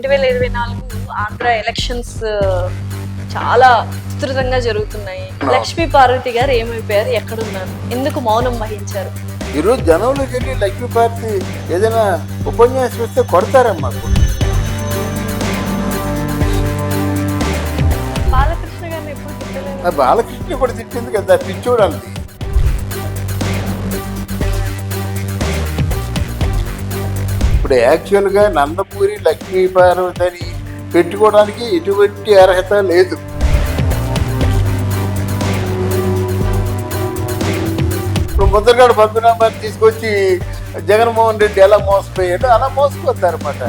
2024 Andhra elections చాలా విస్తృతంగా జరుగుతున్నాయి. లక్ష్మీ పార్వతి గారు ఏమైపోయారు, ఎక్కడున్నారు, ఎందుకు మౌనం వహించారు? ఈరోజు జనంలోకి వెళ్ళి లక్ష్మీ పార్వతి ఏదైనా ఉపన్యాసం ఇస్తే కొడతారమ్మా. బాలకృష్ణ గారిని ఎప్పుడు తిట్టలేదు. బాలకృష్ణ కూడా తిట్టింది కదా, పిచ్చోడానికి. ఇప్పుడు యాక్చువల్గా నందమూరి లక్ష్మీ పార్వతి అని పెట్టుకోవడానికి ఎటువంటి అర్హత లేదు. ఇప్పుడు ముద్రగడ పద్మనాభాన్ని తీసుకొచ్చి జగన్మోహన్ రెడ్డి ఎలా మోసపోయాడు అలా మోసపోతారన్నమాట.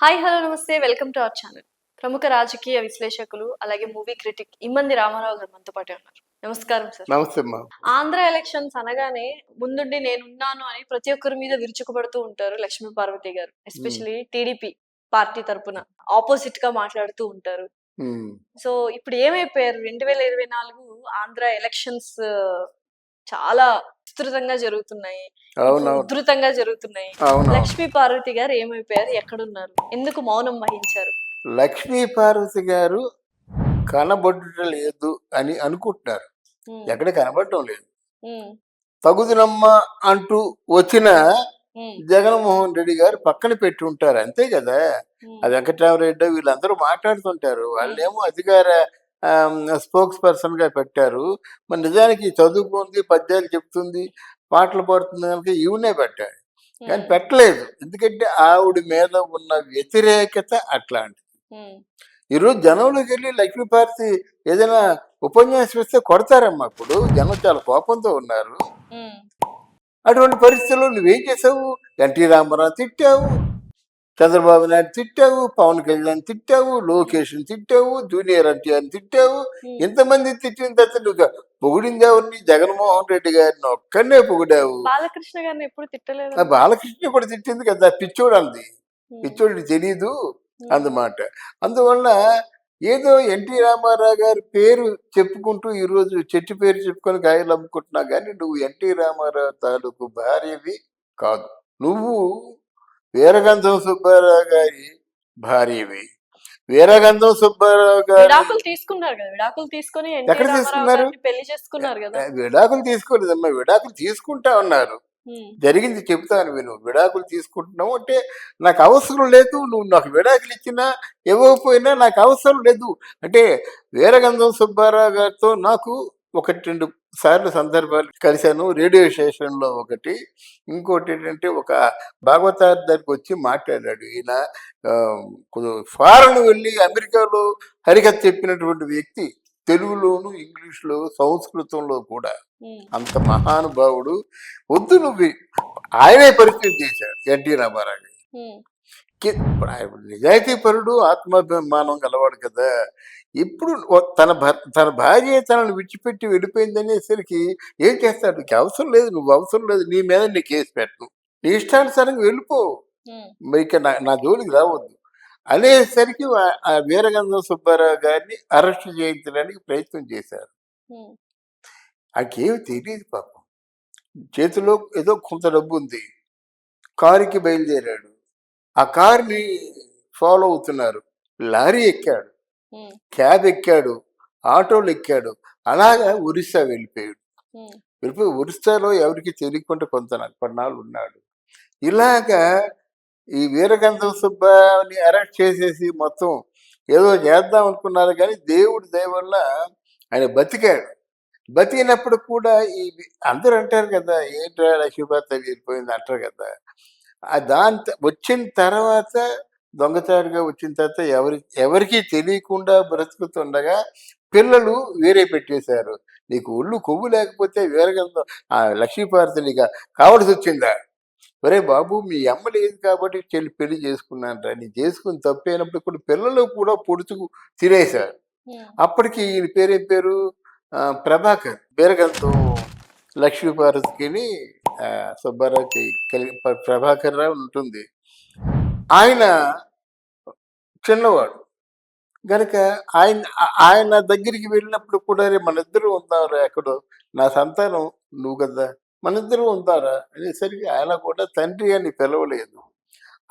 హాయ్, హలో, నమస్తే, వెల్కమ్ టు అవర్ ఛానల్. ప్రముఖ రాజకీయ విశ్లేషకులు అలాగే మూవీ క్రిటిక్ ఇమ్మంది రామారావు గారు మనతో పాటే ఉన్నారు. నమస్కారం సార్. నమస్తే అమ్మా. ఆంధ్ర ఎలక్షన్స్ అనగానే ముందుండి నేనున్నాను అని ప్రతి ఒక్కరి మీద విరుచుకుపడుతూ ఉంటారు లక్ష్మీ పార్వతి గారు. ఎస్పెషలీ టీడీపీ పార్టీ తరపున ఆపోజిట్ గా మాట్లాడుతూ ఉంటారు. సో ఇప్పుడు ఏమైపోయారు? 2024 ఆంధ్ర ఎలక్షన్స్ చాలా విస్తృతంగా జరుగుతున్నాయి, ఉధృతంగా జరుగుతున్నాయి. లక్ష్మీ పార్వతి గారు ఏమైపోయారు, ఎక్కడున్నారు, ఎందుకు మౌనం వహించారు? లక్ష్మీ పార్వతి గారు కనబడటం లేదు అని అనుకుంటున్నారు. ఎక్కడ కనబడటం లేదు. తగుదునమ్మ అంటూ వచ్చిన జగన్మోహన్ రెడ్డి గారు పక్కన పెట్టి ఉంటారు, అంతే కదా. ఆ వెంకటరామరెడ్డి వీళ్ళందరూ మాట్లాడుతుంటారు. వాళ్ళేమో అధికార స్పోక్స్ పర్సన్ గా పెట్టారు. మరి నిజానికి చదువుకుంది, పద్యాలు చెప్తుంది, పాటలు పాడుతుంది కనుక ఈవినే పెట్టారు. కానీ పెట్టలేదు, ఎందుకంటే ఆవిడ మీద ఉన్న వ్యతిరేకత అట్లాంటిది. ఈరోజు జనంలోకి వెళ్ళి లక్ష్మీ పార్వతి ఏదైనా ఉపన్యాసం ఇస్తే కొడతారమ్మా. ఇప్పుడు జనం చాలా కోపంతో ఉన్నారు. అటువంటి పరిస్థితుల్లో నువ్వేం చేసావు? ఎన్టీ రామారావు తిట్టావు, చంద్రబాబు నాయుడు తిట్టావు, పవన్ కళ్యాణ్ తిట్టావు, లోకేష్ తిట్టావు, జూనియర్ ఎన్టీఆర్ తిట్టావు. ఇంతమంది తిట్టిన తర్వాత నువ్వు పొగిడింది ఎవరిని? జగన్మోహన్ రెడ్డి గారిని ఒక్కనే పొగిడావు. బాలకృష్ణ గారిని ఎప్పుడు తిట్టలేదు. బాలకృష్ణ కూడా తిట్టింది కదా, పిచ్చోడు అంది. పిచ్చోడికి తెలీదు అన్నమాట. అందువల్ల ఏదో ఎన్టీ రామారావు గారి పేరు చెప్పుకుంటూ ఈరోజు చెట్టు పేరు చెప్పుకొని గాయలు అమ్ముకుంటున్నా కానీ నువ్వు ఎన్టీ రామారావు తాలూకు భార్యవి కాదు. నువ్వు వీరగంధం సుబ్బారావు గారి భార్యవి. వీరగంధం సుబ్బారావు గారు విడాకులు తీసుకున్నారు కదా, విడాకులు తీసుకొని ఎక్కడ తీసుకున్నారు? పెళ్లి చేసుకున్నారు కదా. విడాకులు తీసుకోలేదమ్మా, విడాకులు తీసుకుంటా ఉన్నారు. జరిగింది చెప్తాను విను. విడాకులు తీసుకుంటున్నావు అంటే నాకు అవసరం లేదు, నువ్వు నాకు విడాకులు ఇచ్చినా ఇవ్వకపోయినా నాకు అవసరం లేదు అంటే. వీరగంధం సుబ్బారావు గారితో నాకు 1-2 సార్లు సందర్భాలు కలిశాను. రేడియో స్టేషన్లో ఒకటి, ఇంకోటి ఏంటంటే ఒక భాగవతార్ దగ్గరికి వచ్చి మాట్లాడాడు. ఈయన ఫారెన్ వెళ్ళి అమెరికాలో హరికథ చెప్పినటువంటి వ్యక్తి, తెలుగులోను ఇంగ్లీష్లో సంస్కృతంలో కూడా. అంత మహానుభావుడు. వద్దు నువ్వు, ఆయనే పరిచయం చేశాడు ఎన్టీ రామారావు గారు. నిజాయితీ పరుడు, ఆత్మాభిమానం గలవాడు కదా. ఇప్పుడు తన భార్య తనను విడిచిపెట్టి వెళ్ళిపోయిందనేసరికి ఏం చేస్తాడు? నీకు అవసరం లేదు, నువ్వు అవసరం లేదు, నీ మీద నీ కేసు పెట్టను, నీ ఇష్టానుసారంగా వెళ్ళిపో, ఇక నా జోలికి రావద్దు అనేసరికి ఆ వీరగంధం సుబ్బారావు గారిని అరెస్ట్ చేయించడానికి ప్రయత్నం చేశారు. నాకేమి తెలియదు పాపం. చేతిలో ఏదో కొంత డబ్బు ఉంది, కారుకి బయలుదేరాడు. ఆ కారుని ఫాలో అవుతున్నారు. లారీ ఎక్కాడు, క్యాబ్ ఎక్కాడు, ఆటోలు ఎక్కాడు. అలాగా ఒరిస్సా వెళ్ళిపోయాడు. వెళ్ళిపోయి ఒరిస్సాలో ఎవరికి తెలియకుండా కొంత కొన్నాళ్ళు ఉన్నాడు. ఇలాగా ఈ వీరగంధం సుబ్బాని అరెస్ట్ చేసేసి మొత్తం ఏదో చేద్దాం అనుకున్నారు. కానీ దేవుడి దయ వల్ల ఆయన బతికాడు. బతికినప్పుడు కూడా ఈ అందరూ అంటారు కదా, ఏంట్రా లక్ష్మీపార్వతి వెళ్ళిపోయింది అంటారు కదా. దాని వచ్చిన తర్వాత దొంగచారుగా వచ్చిన తర్వాత ఎవరికీ తెలియకుండా బ్రతుకుతుండగా పిల్లలు వేరే పెట్టేశారు. నీకు ఒళ్ళు కొవ్వు లేకపోతే వీరగంధం లక్ష్మీపార్వతినిగా కావాల్సి వచ్చిందా? ఒరే బాబు, మీ అమ్మ లేదు కాబట్టి పెళ్లి చేసుకున్నాను, నీ చేసుకుని తప్పైనప్పుడు కూడా పిల్లలు కూడా పొడుచుకు తినేశారు. అప్పటికి ఈయన పేరేం పేరు? ప్రభాకర్. వీరగంధం లక్ష్మీపార్వతికి సుబ్బారావుకి ప్రభాకర్ రావు ఉంటుంది. ఆయన చిన్నవాడు గనక ఆయన దగ్గరికి వెళ్ళినప్పుడు కూడా మన ఇద్దరు ఉన్నారు ఎక్కడో, నా సంతానం నువ్వు కదా, మనిద్దరం ఉందారా అనేసరికి ఆయన కూడా తండ్రి అని పిలవలేదు.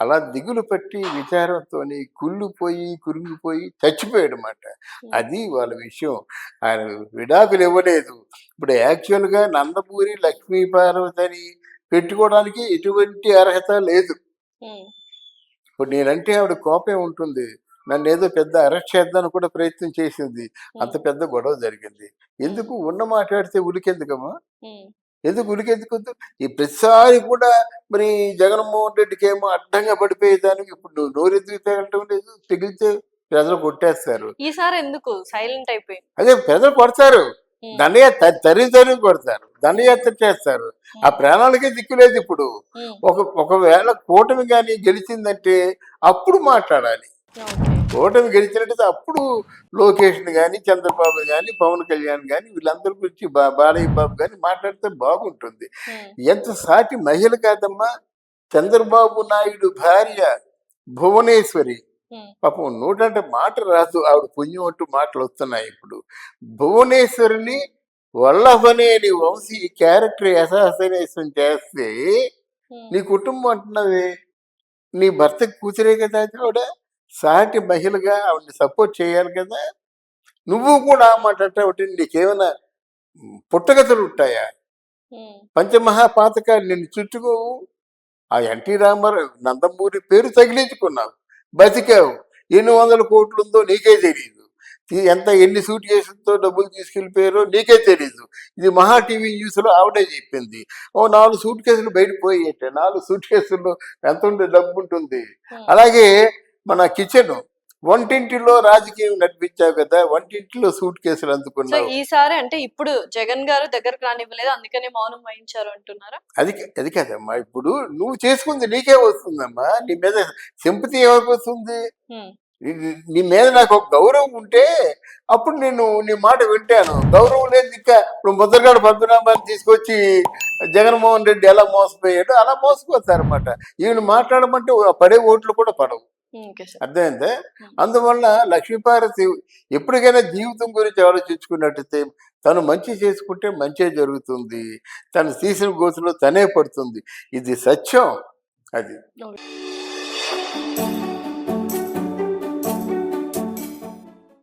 అలా దిగులు పట్టి విచారంతో కుళ్ళిపోయి కురింగిపోయి చచ్చిపోయాడనమాట. అది వాళ్ళ విషయం. ఆయన విడాకులు ఇవ్వలేదు. ఇప్పుడు యాక్చువల్గా నందమూరి లక్ష్మీ పార్వతి అని పెట్టుకోవడానికి ఎటువంటి అర్హత లేదు. ఇప్పుడు నేనంటే ఆవిడ కోపం ఉంటుంది. నన్ను ఏదో పెద్ద అరెస్ట్ చేద్దామని కూడా ప్రయత్నం చేసింది. అంత పెద్ద గొడవ జరిగింది. ఎందుకు ఉన్న మాట్లాడితే ఉలికెందుకమ్మా? ఎందుకు ఉలికెందుకు? ఈ ప్రతిసారి కూడా మరి జగన్మోహన్ రెడ్డికి ఏమో అడ్డంగా పడిపోయేదానికి ఇప్పుడు నువ్వు నోరెందుకు తగలటం లేదు? తెగిలితే ప్రజలు కొట్టేస్తారు. ఈసారి ఎందుకు సైలెంట్ అయిపోయింది? అదే ప్రజలు కొడతారు. తరి కొడతారు, దండయాత్ర చేస్తారు. ఆ ప్రాణాలకే దిక్కులేదు. ఇప్పుడు ఒకవేళ కూటమి కానీ గెలిచిందంటే అప్పుడు మాట్లాడాలి. కూటమి గెలిచినట్టు అప్పుడు లోకేష్ కానీ, చంద్రబాబు కానీ, పవన్ కళ్యాణ్ కానీ వీళ్ళందరి గురించి బాలయ్య బాబు కానీ మాట్లాడితే బాగుంటుంది. ఎంత సాటి మహిళ కాదమ్మా చంద్రబాబు నాయుడు భార్య భువనేశ్వరి. పాపం నోటంటే మాట రాదు, ఆవిడ పుణ్యం అంటూ మాటలు వస్తున్నాయి. ఇప్పుడు భువనేశ్వరిని వల్లభనేని వంశీ క్యారెక్టర్ అసాసినేషన్ చేస్తే నీ కుటుంబం అంటున్నది నీ భర్త కూతురే కదా, ఆవిడ సాటి మహిళగా ఆవిడని సపోర్ట్ చేయాలి కదా. నువ్వు కూడా మాట్లాడటం నీకేమైనా పుట్టగతులు ఉంటాయా? పంచమహాపాతకాలు నిన్ను చుట్టుకోవు. ఆ ఎన్టీ రామారావు నందమూరి పేరు తగిలించుకున్నావు, బతికావు. ఎన్ని వందల కోట్లు ఉందో నీకే తెలియదు. ఎన్ని సూట్ కేసులతో డబ్బులు తీసుకెళ్ళిపోయారో నీకే తెలీదు. ఇది మహా టీవీ న్యూస్లో ఆవిడే చెప్పింది. 4 సూట్ కేసులు బయటపోయేట. 4 సూట్ కేసుల్లో ఎంత ఉండే డబ్బు ఉంటుంది. అలాగే మన కిచెన్ వంటింటిలో రాజకీయం నడిపించావు కదా, వంటింటిలో సూట్ కేసులు అందుకున్నావు. ఈసారి అంటే ఇప్పుడు జగన్ గారు దగ్గరకు రానివ్వలేదు, అందుకనే మౌనం వహించారు అంటున్నారా? అది కాదమ్మా. ఇప్పుడు నువ్వు చేసుకుంది నీకే వస్తుందమ్మా. నీ మీద సింపతి ఎవరికి వస్తుంది? నీ మీద నాకు ఒక గౌరవం ఉంటే అప్పుడు నేను నీ మాట వింటాను. గౌరవం లేదు ఇంకా. ఇప్పుడు ముద్రగడ పద్మనాభాన్ని తీసుకొచ్చి జగన్మోహన్ రెడ్డి ఎలా మోసపోయాడో అలా మోసపోతారన్నమాట. ఈయన మాట్లాడమంటే పడే ఓట్లు కూడా పడవు. అర్థమైందే. అందువల్ల లక్ష్మీపార్వతి ఎప్పటికైనా జీవితం గురించి ఆలోచించుకున్నట్టయితే తను మంచి చేసుకుంటే మంచి జరుగుతుంది. తను తీసిన గోతులో తనే పడుతుంది. ఇది సత్యం. అది